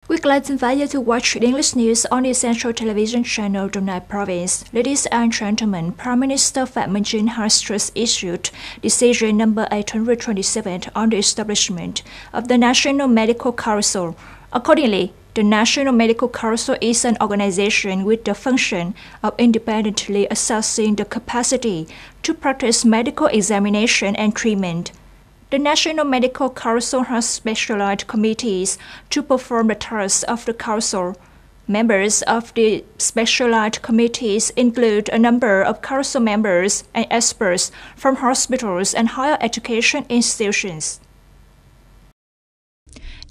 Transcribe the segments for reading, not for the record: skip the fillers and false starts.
We'd like to invite you to watch English news on the Central Television channel Đồng Province. Ladies and gentlemen, Prime Minister Phạm Minh Chính has just issued decision number 827 on the establishment of the National Medical Council. Accordingly, the National Medical Council is an organization with the function of independently assessing the capacity to practice medical examination and treatment. The National Medical Council has specialized committees to perform the tasks of the Council. Members of the specialized committees include a number of Council members and experts from hospitals and higher education institutions.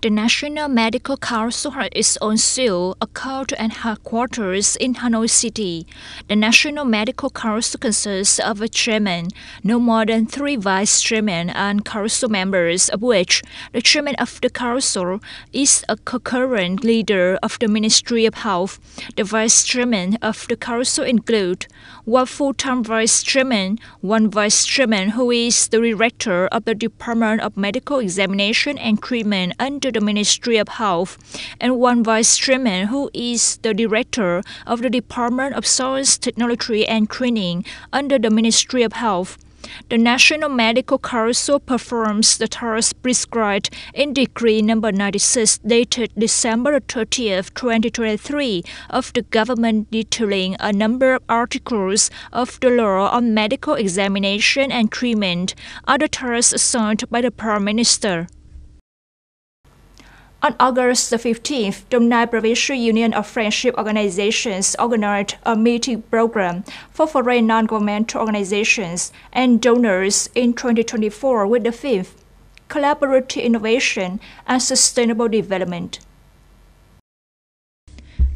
The National Medical Council has its own seal, account, and headquarters in Hanoi City. The National Medical Council consists of a chairman, no more than 3 vice chairmen and council members, of which the chairman of the council is a concurrent leader of the Ministry of Health. The vice chairmen of the council include 1 full-time vice chairman, 1 vice chairman who is the director of the Department of Medical Examination and Treatment under the Ministry of Health, and 1 vice chairman who is the director of the Department of Science, Technology and Training under the Ministry of Health. The National Medical Council performs the tasks prescribed in Decree number 96 dated December 30th, 2023 of the government detailing a number of articles of the law on medical examination and treatment, other tasks assigned by the Prime Minister. On August the 15th, the Provincial Union of Friendship Organizations organized a meeting program for foreign non-governmental organizations and donors in 2024 with the theme Collaborative Innovation and Sustainable Development.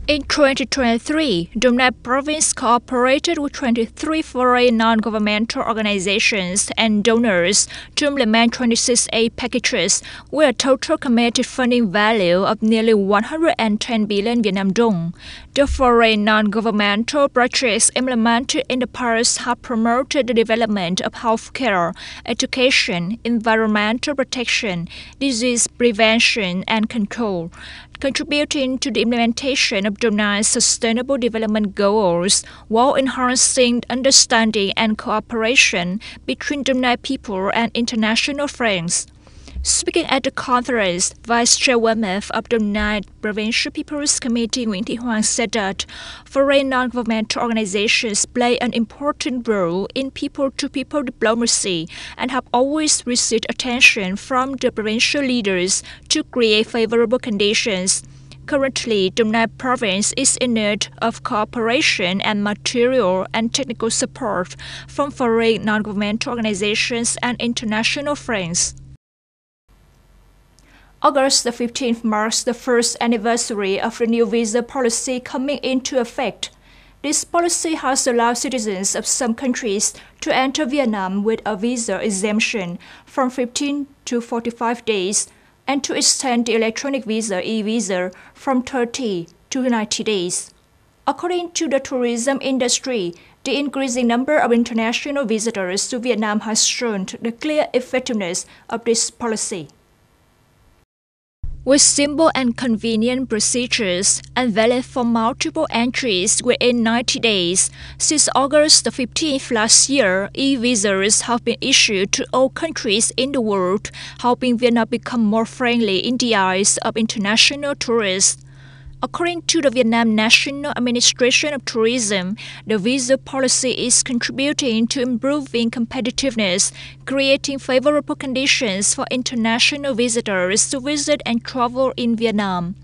In 2023, Đồng Nai Province cooperated with 23 foreign non-governmental organizations and donors to implement 26 aid packages with a total committed funding value of nearly 110 billion Vietnam dong. The foreign non-governmental projects implemented in the past have promoted the development of healthcare, education, environmental protection, disease prevention and control, contributing to the implementation of Đồng Nai's sustainable development goals while enhancing understanding and cooperation between Đồng Nai people and international friends. Speaking at the conference, Vice Chairwoman of the Đồng Nai Provincial People's Committee Nguyễn Thị Hoàng said that foreign non-governmental organizations play an important role in people-to-people diplomacy and have always received attention from the provincial leaders to create favorable conditions. Currently, Đồng Nai Province is in need of cooperation and material and technical support from foreign non-governmental organizations and international friends. August the 15th marks the first anniversary of the new visa policy coming into effect. This policy has allowed citizens of some countries to enter Vietnam with a visa exemption from 15 to 45 days and to extend the electronic visa e-visa from 30 to 90 days. According to the tourism industry, the increasing number of international visitors to Vietnam has shown the clear effectiveness of this policy. With simple and convenient procedures and valid for multiple entries within 90 days, since August the 15th last year, e-visas have been issued to all countries in the world, helping Vietnam become more friendly in the eyes of international tourists. According to the Vietnam National Administration of Tourism, the visa policy is contributing to improving competitiveness, creating favorable conditions for international visitors to visit and travel in Vietnam.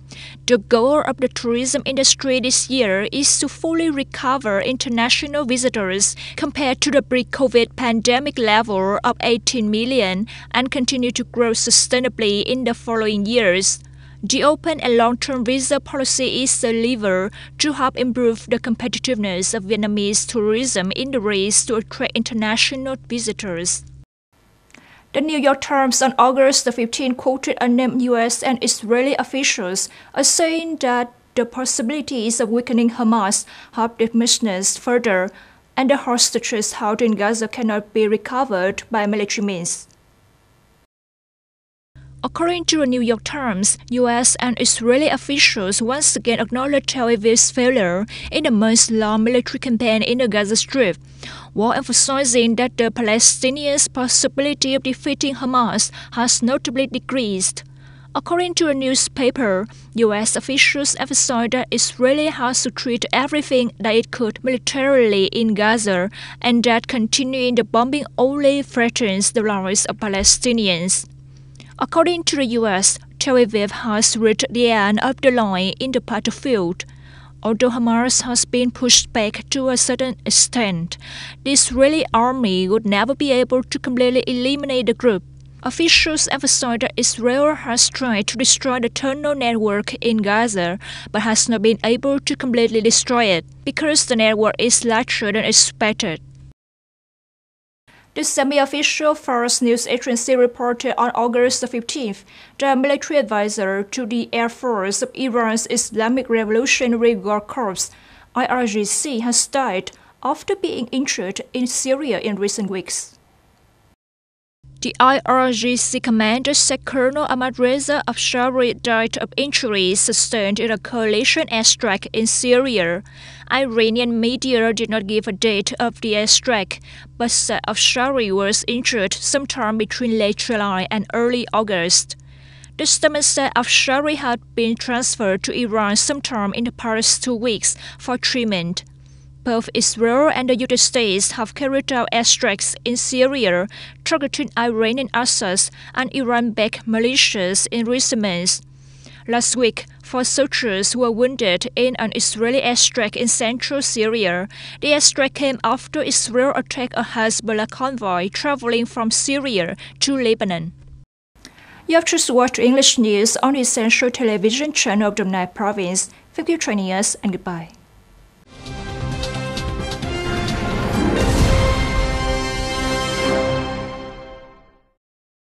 The goal of the tourism industry this year is to fully recover international visitors compared to the pre-COVID pandemic level of 18 million and continue to grow sustainably in the following years. The open and long-term visa policy is a lever to help improve the competitiveness of Vietnamese tourism in the race to attract international visitors. The New York Times on August the 15th quoted unnamed U.S. and Israeli officials as saying that the possibilities of weakening Hamas have diminished further, and the hostages held in Gaza cannot be recovered by military means. According to the New York Times, U.S. and Israeli officials once again acknowledged Tel Aviv's failure in the months-long military campaign in the Gaza Strip, while emphasizing that the Palestinians' possibility of defeating Hamas has notably decreased. According to a newspaper, U.S. officials emphasized that Israel has to treat everything that it could militarily in Gaza, and that continuing the bombing only threatens the lives of Palestinians. According to the U.S., Tel Aviv has reached the end of the line in the battlefield. Although Hamas has been pushed back to a certain extent, the Israeli army would never be able to completely eliminate the group. Officials emphasize that Israel has tried to destroy the tunnel network in Gaza, but has not been able to completely destroy it, because the network is larger than expected. The semi-official Fars news agency reported on August 15th that a military advisor to the Air Force of Iran's Islamic Revolutionary Guard Corps, IRGC, has died after being injured in Syria in recent weeks. The IRGC commander said Colonel Ahmad Reza Afshari died of injuries sustained in a coalition airstrike in Syria. Iranian media did not give a date of the airstrike, but said Afshari was injured sometime between late July and early August. The statement said Afshari had been transferred to Iran sometime in the past 2 weeks for treatment. Both Israel and the United States have carried out airstrikes in Syria, targeting Iranian assets and Iran-backed militias in recent months. Last week, 4 soldiers were wounded in an Israeli airstrike in central Syria. The airstrike came after Israel attacked a Hezbollah convoy traveling from Syria to Lebanon. You have just watched English news on the Essential Television channel of Dong Nai Province. Thank you for joining us, and goodbye.